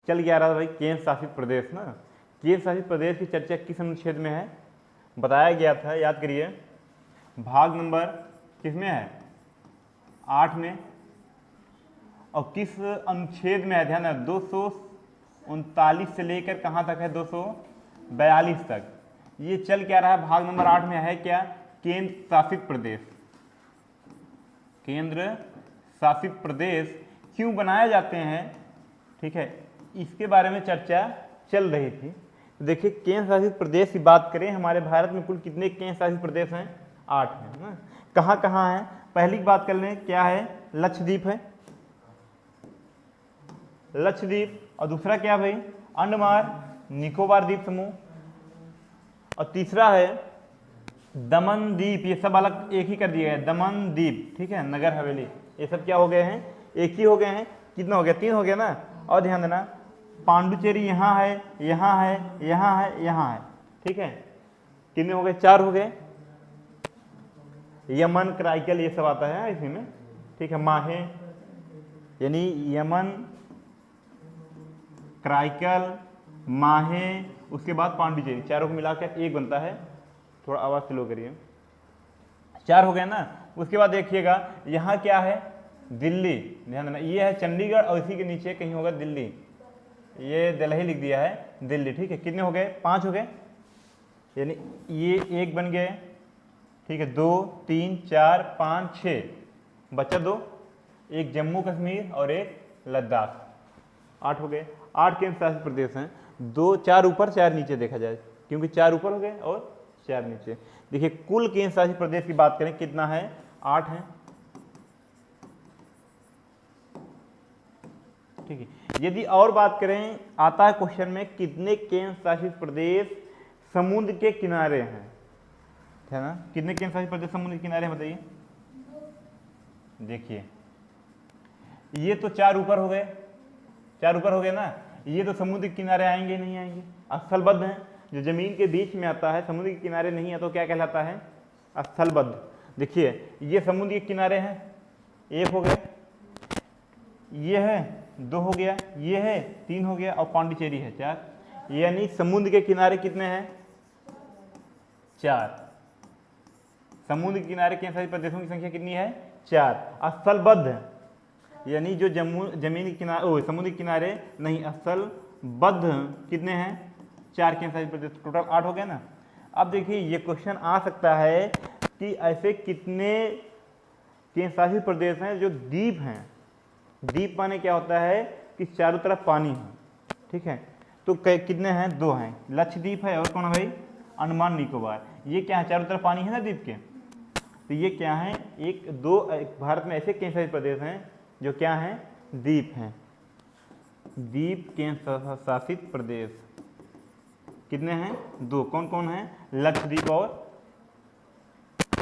चल क्या रहा था भाई, केंद्र शासित प्रदेश ना। केंद्र शासित प्रदेश की चर्चा किस अनुच्छेद में है, बताया गया था, याद करिए, भाग नंबर किस में है, 8 में। और किस अनुच्छेद में है, ध्यान है, 239 से लेकर कहाँ तक है, 242 तक। ये चल क्या रहा है, भाग नंबर 8 में है क्या, केंद्र शासित प्रदेश। केंद्र शासित प्रदेश क्यों बनाए जाते हैं, ठीक है, इसके बारे में चर्चा चल रही थी। तो देखिए, केंद्र शासित प्रदेश की बात करें, हमारे भारत में कुल कितने केंद्र शासित प्रदेश हैं, 8 हैं ना। कहाँ कहाँ हैं, पहली बात कर लें, क्या है, लक्षद्वीप है, लक्षद्वीप। और दूसरा क्या भाई, अंडमान निकोबार द्वीप समूह। और तीसरा है दमन द्वीप, ये सब अलग एक ही कर दिया है, दमन द्वीप, ठीक है, नगर हवेली, ये सब क्या हो गए हैं, एक ही हो गए हैं। कितना हो गया, 3 हो गया ना। और ध्यान देना, पांडुचेरी यहाँ है, यहाँ है, यहाँ है, यहाँ है, ठीक है, कितने हो गए, 4 हो गए। यमन, कराइकल, ये सब आता है इसी में, ठीक है, माहे यानी यमन, कराइकल, माहे, उसके बाद पांडुचेरी, चारों को मिलाकर एक बनता है। थोड़ा आवाज स्लो करिए, 4 हो गए ना। उसके बाद देखिएगा, यहाँ क्या है, दिल्ली, ध्यान देना, ये है चंडीगढ़ और इसी के नीचे कहीं होगा दिल्ली, ये दिल्ली लिख दिया है, दिल्ली, ठीक है। कितने हो गए, 5 हो गए, यानी ये एक बन गए, ठीक है, 2 3 4 5 6, बचा 2, एक जम्मू कश्मीर और एक लद्दाख, 8 हो गए। 8 केंद्र शासित प्रदेश हैं, 2 4 ऊपर 4 नीचे देखा जाए, क्योंकि 4 ऊपर हो गए और 4 नीचे। देखिए, कुल केंद्र शासित प्रदेश की बात करें, कितना है, 8 है, ठीक है। यदि और बात करें, आता है क्वेश्चन में, कितने केंद्र शासित प्रदेश समुद्र के किनारे हैं, है ना, कितने केंद्र शासित प्रदेश समुद्र के किनारे हैं, बताइए। देखिए, ये तो 4 ऊपर हो गए, 4 ऊपर हो गए ना, ये तो समुद्र के किनारे आएंगे नहीं आएंगे, स्थलबद्ध हैं। जो जमीन के बीच में आता है, समुद्र के किनारे नहीं है, तो क्या कहलाता है, स्थलबद्ध। देखिए, ये समुद्र के किनारे हैं, 1 हो गए, ये है 2 हो गया, ये है 3 हो गया, और पांडिचेरी है 4, यानी समुद्र के किनारे कितने हैं, 4। समुद्र के किनारे केंद्र शासित प्रदेशों की संख्या कितनी है, 4। स्थलबद्ध यानी जो जमीन के किनारे, समुद्र के किनारे नहीं, स्थलबद्ध कितने हैं, 4 केंद्र शासित प्रदेश, टोटल 8 हो गया ना। अब देखिए, ये क्वेश्चन आ सकता है कि ऐसे कितने केंद्र शासित प्रदेश हैं जो द्वीप हैं। द्वीप माने क्या होता है कि चारों तरफ पानी है, ठीक है। तो कितने हैं, 2 हैं, लक्षद्वीप है और कौन है भाई, अंडमान निकोबार। ये क्या है, चारों तरफ पानी है ना द्वीप के, तो ये क्या है, 1 2 भारत में ऐसे केंद्र शासित प्रदेश हैं जो क्या हैं, द्वीप हैं। द्वीप केंद्र शासित प्रदेश कितने हैं, 2, कौन कौन हैं, लक्षद्वीप और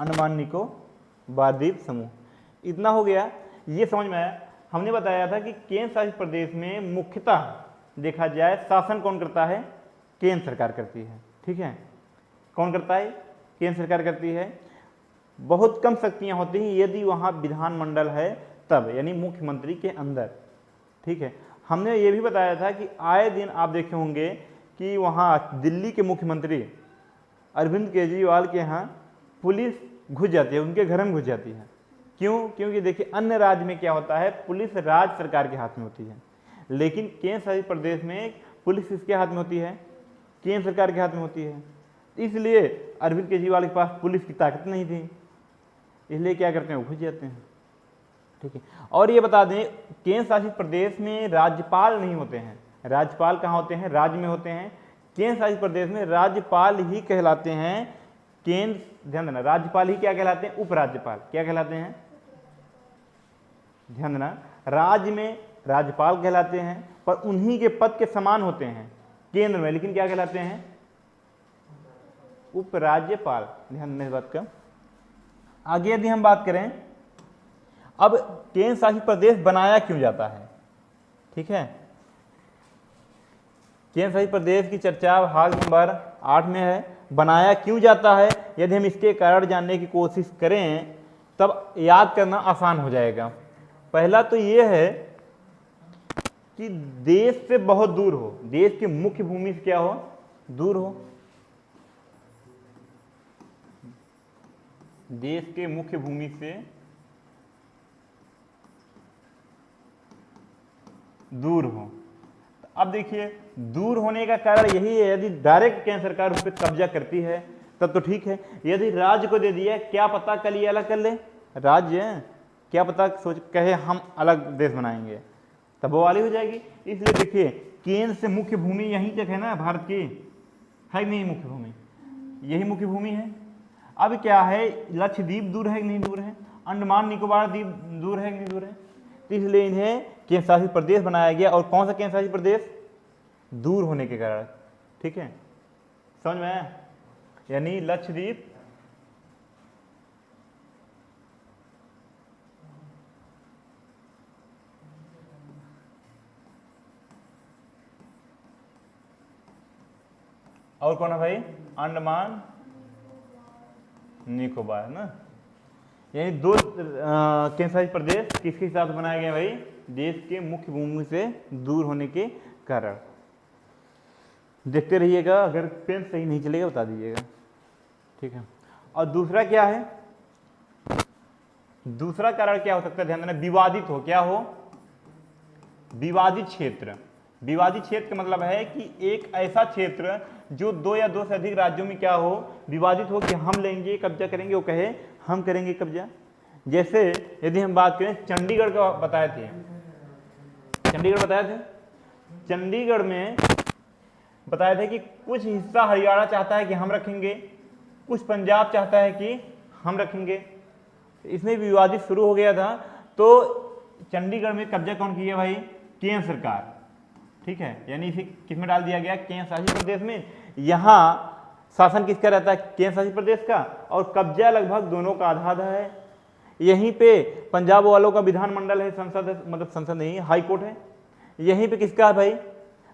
अंडमान निकोबार द्वीप समूह। इतना हो गया, ये समझ में आया। हमने बताया था कि केंद्र शासित प्रदेश में मुख्यतः देखा जाए शासन कौन करता है, केंद्र सरकार करती है, ठीक है। कौन करता है, केंद्र सरकार करती है। बहुत कम शक्तियां होती हैं यदि वहाँ विधानमंडल है तब, यानी मुख्यमंत्री के अंदर, ठीक है। हमने ये भी बताया था कि आए दिन आप देखे होंगे कि वहाँ दिल्ली के मुख्यमंत्री अरविंद केजरीवाल के यहाँ पुलिस घुस जाती है, उनके घर में घुस जाती है। क्यों, क्योंकि देखिए, अन्य राज्य में क्या होता है, पुलिस राज्य सरकार के हाथ में होती है, लेकिन केंद्र शासित प्रदेश में पुलिस किसके हाथ में होती है, केंद्र सरकार के हाथ में होती है। इसलिए अरविंद केजरीवाल के पास पुलिस की ताकत नहीं थी, इसलिए क्या करते हैं, वो घुस जाते हैं, ठीक है। और ये बता दें, केंद्र शासित प्रदेश में राज्यपाल नहीं होते हैं। राज्यपाल कहाँ होते हैं, राज्य में होते हैं। केंद्र शासित प्रदेश में राज्यपाल ही कहलाते हैं, केंद्र, ध्यान देना, राज्यपाल ही क्या कहलाते हैं, उपराज्यपाल क्या कहलाते हैं, ध्यान देना, राज्य में राज्यपाल कहलाते हैं, पर उन्हीं के पद के समान होते हैं केंद्र में, लेकिन क्या कहलाते हैं, उपराज्यपाल। ध्यान देना इस बात का। आगे यदि हम बात करें, अब केंद्र शासित प्रदेश बनाया क्यों जाता है, ठीक है। केंद्र शासित प्रदेश की चर्चा भाग नंबर 8 में है, बनाया क्यों जाता है। यदि हम इसके कारण जानने की कोशिश करें तब याद करना आसान हो जाएगा। पहला तो ये है कि देश से बहुत दूर हो, देश की मुख्य भूमि से क्या हो, दूर हो, देश के मुख्य भूमि से दूर हो। अब देखिए दूर होने का कारण यही है, यदि डायरेक्ट केंद्र सरकार उस पर कब्जा करती है तब तो ठीक है, यदि राज्य को दे दिया, क्या पता कल ये अलग कर ले राज्य, क्या पता सोच कहे हम अलग देश बनाएंगे, तब वो वाली हो जाएगी। इसलिए देखिए केंद्र से मुख्य भूमि यहीं तक है ना भारत की, है नहीं मुख्य भूमि, यही मुख्य भूमि है। अब क्या है, लक्षद्वीप दूर है कि नहीं दूर है, अंडमान निकोबार द्वीप दूर है कि नहीं दूर है, तो इसलिए इन्हें केंद्र शासित प्रदेश बनाया गया। और कौन सा केंद्र शासित प्रदेश, दूर होने के कारण, ठीक है, समझ में आया, यानी लक्षद्वीप और कौन है भाई, अंडमान निकोबार ना, यानी दो केंद्र शासित प्रदेश किसके हिसाब से बनाए गए भाई, देश के मुख्य भूमि से दूर होने के कारण। देखते रहिएगा, अगर पेन सही नहीं चलेगा बता दीजिएगा, ठीक है। और दूसरा क्या है, दूसरा कारण क्या हो सकता है, ध्यान देना, विवादित हो, क्या हो, विवादित क्षेत्र। विवादित क्षेत्र का मतलब है कि एक ऐसा क्षेत्र जो दो या दो से अधिक राज्यों में क्या हो, विवादित हो, कि हम लेंगे कब्जा करेंगे, वो कहे हम करेंगे कब्जा। जैसे यदि हम बात करें चंडीगढ़ का बताए थे, चंडीगढ़ बताए थे, चंडीगढ़ में बताया था कि कुछ हिस्सा हरियाणा चाहता है कि हम रखेंगे, कुछ पंजाब चाहता है कि हम रखेंगे, इसमें विवादित शुरू हो गया था। तो चंडीगढ़ में कब्जा कौन किया भाई, केंद्र सरकार, ठीक है, यानी इसे किसमें डाल दिया गया, केंद्र शासित प्रदेश में। यहाँ शासन किसका रहता है, केंद्र शासित प्रदेश का, और कब्जा लगभग दोनों का आधा आधा है। यहीं पे पंजाब वालों का विधानमंडल है, संसद है, मतलब संसद नहीं, हाई कोर्ट है। यहीं पे किसका है भाई,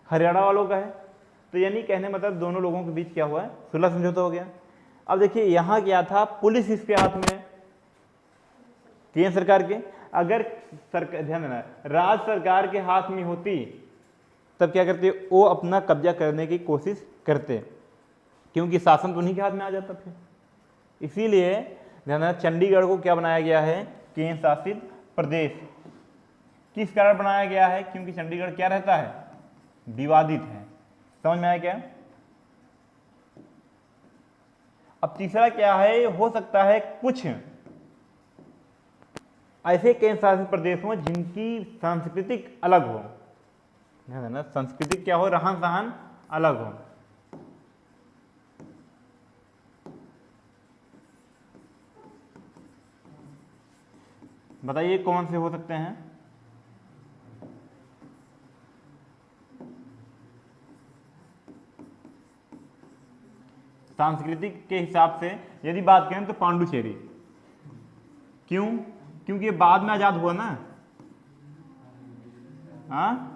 हरियाणा वालों का है। तो यानी कहने मतलब दोनों लोगों के बीच क्या हुआ है, सुलह समझौता हो गया। अब देखिए यहाँ क्या था, पुलिस इसके हाथ में, केंद्र सरकार के, अगर सरकार, ध्यान देना, राज्य सरकार के हाथ में होती तब क्या करते, वो अपना कब्जा करने की कोशिश करते, क्योंकि शासन तो उन्हीं के हाथ में आ जाता फिर। इसीलिए ध्यान देना, चंडीगढ़ को क्या बनाया गया है, केंद्र शासित प्रदेश। किस कारण बनाया गया है, क्योंकि चंडीगढ़ क्या रहता है, विवादित है। समझ में आया क्या। अब तीसरा क्या है, हो सकता है कुछ ऐसे केंद्र शासित प्रदेश हों जिनकी सांस्कृतिक अलग हो, ध्यान देना, सांस्कृतिक क्या हो, रहन सहन अलग हो। बताइए कौन से हो सकते हैं। सांस्कृतिक के हिसाब से यदि बात करें तो पांडुचेरी, क्यों, क्योंकि ये बाद में आजाद हुआ ना, हाँ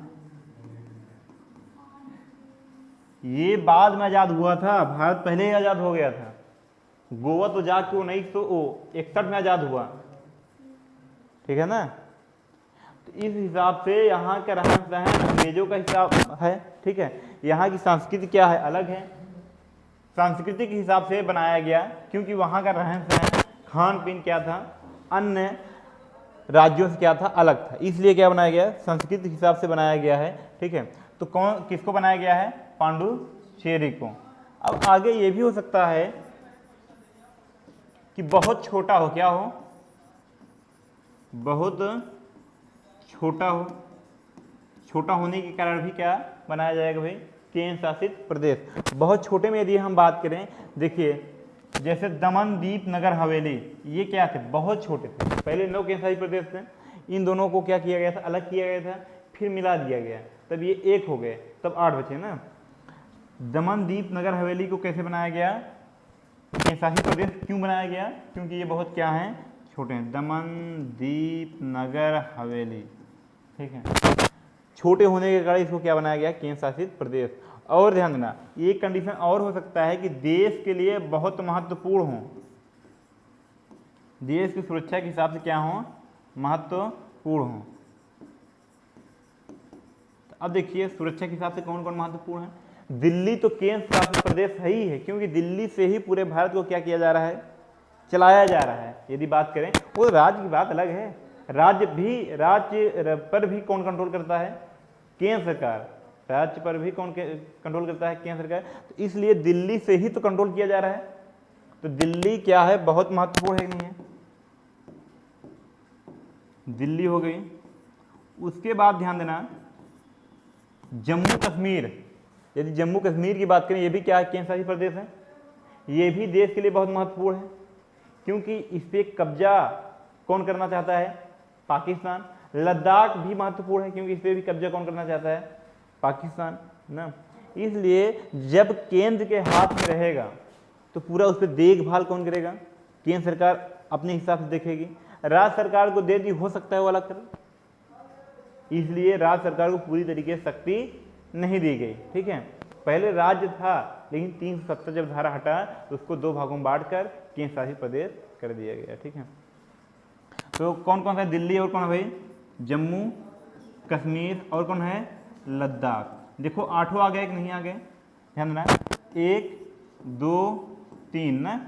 ये बाद में आजाद हुआ था, भारत पहले ही आजाद हो गया था। गोवा तो जाके 1961 में आजाद हुआ, ठीक है ना। तो इस हिसाब से यहाँ का रहन सहन अंग्रेजों का हिसाब है, ठीक है। यहाँ की संस्कृति क्या है, अलग है, सांस्कृतिक हिसाब से बनाया गया, क्योंकि वहाँ का रहन सहन खान पीन क्या था, अन्य राज्यों से क्या था, अलग था, इसलिए क्या बनाया गया, सांस्कृतिक हिसाब से बनाया गया है, ठीक है। तो कौन किसको बनाया गया है, पांडुचेरी को। अब आगे ये भी हो सकता है कि बहुत छोटा हो, क्या हो, बहुत छोटा हो, छोटा होने के कारण भी क्या बनाया जाएगा भाई, केंद्र शासित प्रदेश। बहुत छोटे में यदि हम बात करें, देखिए जैसे दमन दीप नगर हवेली, ये क्या थे, बहुत छोटे थे, पहले 9 केंद्र शासित प्रदेश थे, इन दोनों को क्या किया गया था, अलग किया गया था, फिर मिला दिया गया, तब ये एक हो गए, तब 8 बचे ना। दमन दीप नगर हवेली को कैसे बनाया गया, केंद्र शासित प्रदेश क्यों बनाया गया, क्योंकि ये बहुत क्या है, छोटे हैं, दमन दीप नगर हवेली, ठीक है, छोटे होने के कारण इसको क्या बनाया गया, केंद्र शासित प्रदेश। और ध्यान देना, एक कंडीशन और हो सकता है कि देश के लिए बहुत महत्वपूर्ण हो, देश की सुरक्षा के हिसाब से क्या हो, महत्वपूर्ण हो, अब देखिए सुरक्षा के हिसाब से कौन कौन महत्वपूर्ण है। दिल्ली तो केंद्र शासित प्रदेश है ही है, क्योंकि दिल्ली से ही पूरे भारत को क्या किया जा रहा है, चलाया जा रहा है। यदि बात करें वो राज्य की बात अलग है, राज्य पर भी कौन कंट्रोल करता है, केंद्र सरकार। राज्य पर भी कौन कंट्रोल करता है, केंद्र सरकार। तो इसलिए दिल्ली से ही तो कंट्रोल किया जा रहा है। तो दिल्ली क्या है, बहुत महत्वपूर्ण है कि नहीं है, दिल्ली हो गई। उसके बाद ध्यान देना जम्मू कश्मीर। यदि जम्मू कश्मीर की बात करें, ये भी क्या है, केंद्र शासित प्रदेश है। ये भी देश के लिए बहुत महत्वपूर्ण है, क्योंकि इस पे कब्जा कौन करना चाहता है, पाकिस्तान। लद्दाख भी महत्वपूर्ण है, क्योंकि इस पे भी कब्जा कौन करना चाहता है, पाकिस्तान ना। इसलिए जब केंद्र के हाथ में रहेगा तो पूरा उस पर देखभाल कौन करेगा, केंद्र सरकार अपने हिसाब से देखेगी। राज्य सरकार को दे दी, हो सकता है वो अलग करे, इसलिए राज्य सरकार को पूरी तरीके से शक्ति नहीं दी गई। ठीक है, पहले राज्य था, लेकिन 370 जब धारा हटा तो उसको 2 भागों में बांटकर केंद्र शासित प्रदेश कर दिया गया। ठीक है, तो कौन कौन सा है, दिल्ली और कौन है भाई, जम्मू कश्मीर और कौन है, लद्दाख। देखो 8 आ गए कि नहीं आ गए, ध्यान देना। 1 2 3 ना,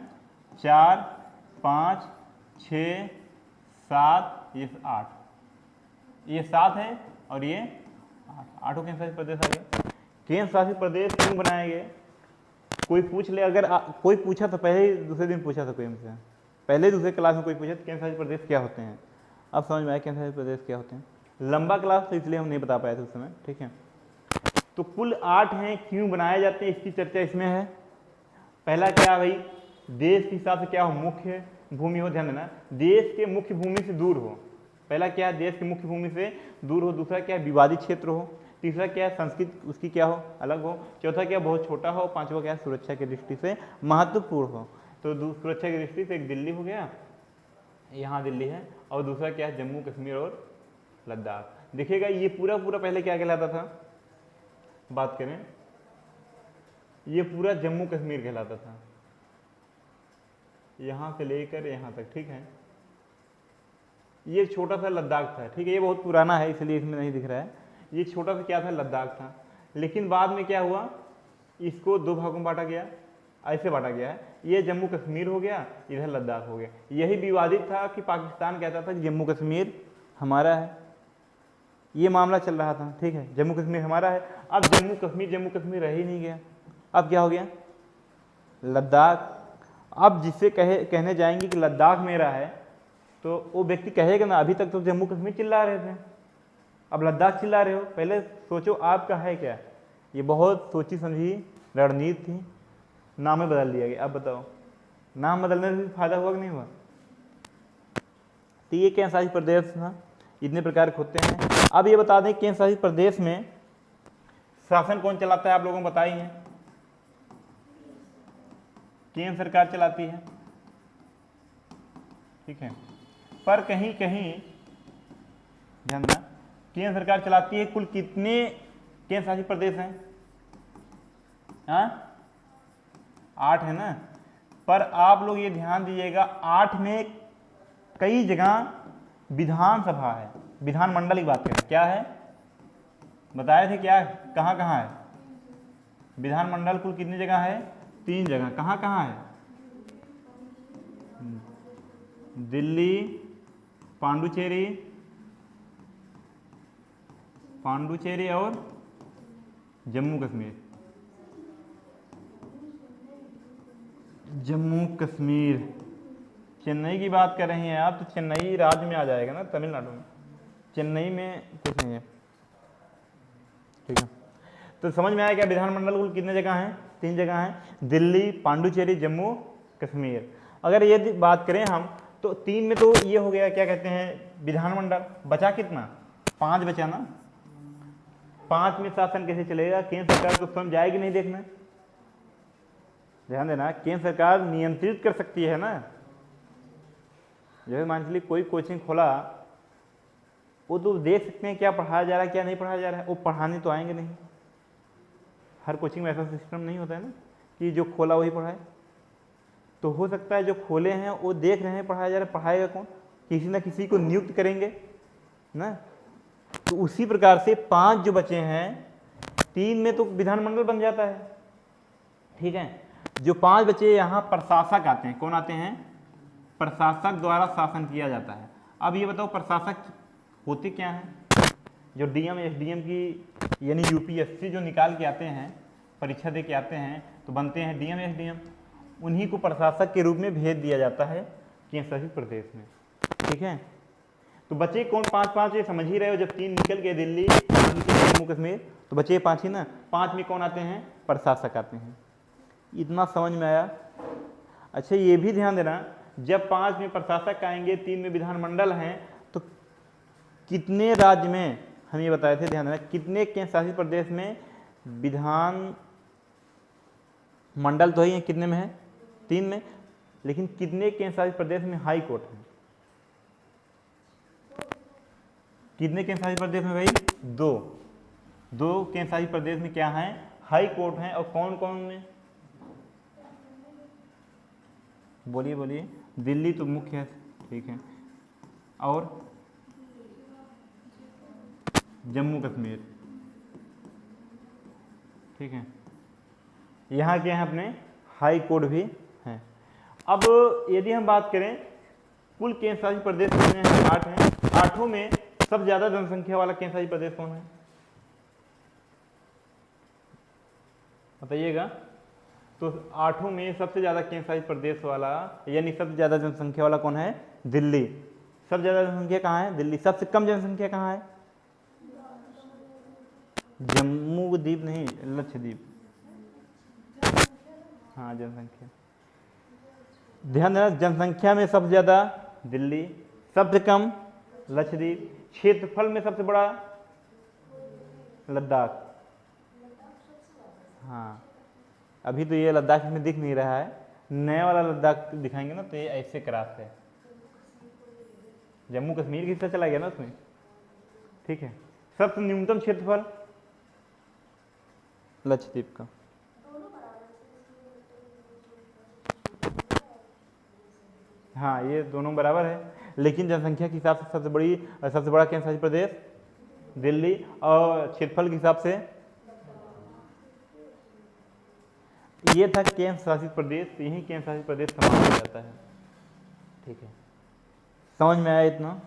4 5 6 7, ये 8, ये 7 है और ये 8, 8 केंद्र शासित प्रदेश आ गए। केंद्र शासित प्रदेश क्यों बनाए गए, कोई पूछ ले, अगर कोई पूछा तो पहले ही दूसरे दिन पूछा था कोई हमसे, पहले दूसरे क्लास में कोई पूछा तो केंद्र शासित प्रदेश क्या होते हैं। अब समझ में आया केंद्र शासित प्रदेश क्या होते हैं। लंबा क्लास तो इसलिए हम नहीं बता पाए थे उस समय। ठीक है, तो कुल 8 हैं, क्यों बनाए जाते हैं इसकी चर्चा इसमें है। पहला क्या भाई, देश के हिसाब से क्या हो, मुख्य भूमि हो, ध्यान देना, देश के मुख्य भूमि से दूर हो। पहला क्या है, देश की मुख्य भूमि से दूर हो। दूसरा क्या है, विवादित क्षेत्र हो। तीसरा क्या है, संस्कृति उसकी क्या हो, अलग हो। चौथा क्या, बहुत छोटा हो। पांचवा क्या है, सुरक्षा की दृष्टि से महत्वपूर्ण हो। तो सुरक्षा की दृष्टि से एक दिल्ली हो गया, यहाँ दिल्ली है, और दूसरा क्या है, जम्मू कश्मीर और लद्दाख। देखिएगा ये पूरा पहले क्या कहलाता था, बात करें, ये पूरा जम्मू कश्मीर कहलाता था, यहाँ से लेकर यहाँ तक। ठीक है, ये छोटा सा लद्दाख था। ठीक है, ये बहुत पुराना है इसलिए इसमें नहीं दिख रहा है। ये छोटा सा क्या था, लद्दाख था। लेकिन बाद में क्या हुआ, इसको 2 भागों में बांटा गया, ऐसे बांटा गया है। ये जम्मू कश्मीर हो गया, इधर लद्दाख हो गया। यही विवादित था कि पाकिस्तान कहता था कि जम्मू कश्मीर हमारा है, ये मामला चल रहा था। ठीक है, जम्मू कश्मीर हमारा है। अब जम्मू कश्मीर रह ही नहीं गया, अब क्या हो गया, लद्दाख। अब जिससे कहने जाएंगे कि लद्दाख मेरा है, तो वो व्यक्ति कहेगा ना, अभी तक तो जम्मू कश्मीर चिल्ला रहे थे, अब लद्दाख चिल्ला रहे हो। पहले सोचो आपका है क्या। ये बहुत सोची समझी रणनीति थी, नाम बदल दिया गया। अब बताओ नाम बदलने से फायदा हुआ कि नहीं हुआ। तो ये केंद्र शासित प्रदेश था, इतने प्रकार के होते हैं। अब ये बता दें केंद्र शासित प्रदेश में शासन कौन चलाता है, आप लोगों को पता ही है, केंद्र सरकार चलाती है। ठीक है, पर कहीं कहीं ध्यान देना, केंद्र सरकार चलाती है। कुल कितने केंद्र शासित प्रदेश हैं, 8 है ना। पर आप लोग ये ध्यान दीजिएगा, 8 में कई जगह विधानसभा है, विधानमंडल की बात करें, क्या है बताए थे, क्या कहाँ कहाँ है विधानमंडल। कुल कितनी जगह है, 3 जगह। कहाँ कहाँ है, दिल्ली, पांडुचेरी और जम्मू कश्मीर। चेन्नई की बात कर रही हैं आप, तो चेन्नई राज्य में आ जाएगा ना, तमिलनाडु में। चेन्नई में कुछ नहीं है। ठीक है, तो समझ में आया क्या, विधानमंडल कुल कितने जगह हैं, 3 जगह हैं, दिल्ली, पांडुचेरी, जम्मू कश्मीर। अगर ये बात करें हम, तो 3 में तो ये हो गया, क्या कहते हैं, विधानमंडल। बचा कितना, 5 बचा ना। 5 में शासन कैसे चलेगा, केंद्र सरकार को स्वयं जाएगी नहीं देखना। ध्यान देना, केंद्र सरकार नियंत्रित कर सकती है ना। जैसे मान लीजिए कोई कोचिंग खोला, वो तो देख सकते हैं क्या पढ़ाया जा रहा है, क्या नहीं पढ़ाया जा रहा है। वो पढ़ाने तो आएंगे नहीं, हर कोचिंग में ऐसा सिस्टम नहीं होता है ना कि जो खोला वही पढ़ाए। तो हो सकता है जो खोले हैं वो देख रहे हैं पढ़ाया जा रहा है, पढ़ाएगा कौन, किसी ना किसी को नियुक्त करेंगे ना। तो उसी प्रकार से 5 जो बचे हैं, 3 में तो विधानमंडल बन जाता है, ठीक है। जो 5 बचे यहाँ प्रशासक आते हैं, कौन आते हैं? प्रशासक द्वारा शासन किया जाता है। अब ये बताओ प्रशासक होते क्या हैं? जो डीएम एसडीएम की यानी यूपीएससी जो निकाल के आते हैं, परीक्षा दे के आते हैं, तो बनते हैं डीएम एसडीएम, उन्हीं को प्रशासक के रूप में भेज दिया जाता है केंद्र शासित प्रदेश में, ठीक है। तो बचे कौन? 5 ये समझ ही रहे हो, जब 3 निकल गए दिल्ली, जम्मू कश्मीर, तो बचे 5 ही ना। 5 में कौन आते हैं? प्रशासक आते हैं। इतना समझ में आया? अच्छा ये भी ध्यान देना, जब 5 में प्रशासक आएंगे, 3 में विधानमंडल हैं, तो कितने राज्य में, हम ये बताए थे, ध्यान देना, कितने केंद्र शासित प्रदेश में विधान मंडल तो ही है, कितने में है? 3 में। लेकिन कितने केंद्र शासित प्रदेश में हाई कोर्ट है? कितने केंद्र शासित प्रदेश में भाई? 2 केंद्र शासित प्रदेश में क्या है? हाई कोर्ट है। और कौन कौन में? बोलिए बोलिए। दिल्ली तो मुख्य है, ठीक है, और जम्मू कश्मीर, ठीक है। यहाँ क्या है? अपने हाई कोर्ट भी हैं। अब यदि हम बात करें कुल केंद्र शासित प्रदेश कितने हैं? 8 हैं। 8 में सबसे ज्यादा जनसंख्या वाला केंद्र शासित प्रदेश कौन है? बताइएगा। तो 8 में सबसे ज्यादा केंद्र शासित प्रदेश वाला यानी सबसे ज्यादा जनसंख्या वाला कौन है? दिल्ली। सबसे ज्यादा जनसंख्या कहाँ है? दिल्ली। सबसे कम जनसंख्या कहाँ है? जम्मू द्वीप नहीं, लक्षद्वीप। हाँ जनसंख्या, ध्यान देना, जनसंख्या में सबसे ज्यादा दिल्ली, सबसे कम लक्षद्वीप, क्षेत्रफल में सबसे बड़ा लद्दाख। हाँ अभी तो ये लद्दाख में दिख नहीं रहा है, नया वाला लद्दाख दिखाएंगे ना तो ये ऐसे क्रॉस है, जम्मू कश्मीर की हिस्सा चला गया ना उसमें, ठीक है। सबसे न्यूनतम क्षेत्रफल लक्षद्वीप का। हाँ ये दोनों बराबर है, लेकिन जनसंख्या के हिसाब से सबसे बड़ा केंद्र शासित प्रदेश दिल्ली, और क्षेत्रफल के हिसाब से ये था केंद्र शासित प्रदेश। यही केंद्र शासित प्रदेश समाप्त हो जाता है, ठीक है। समझ में आया इतना?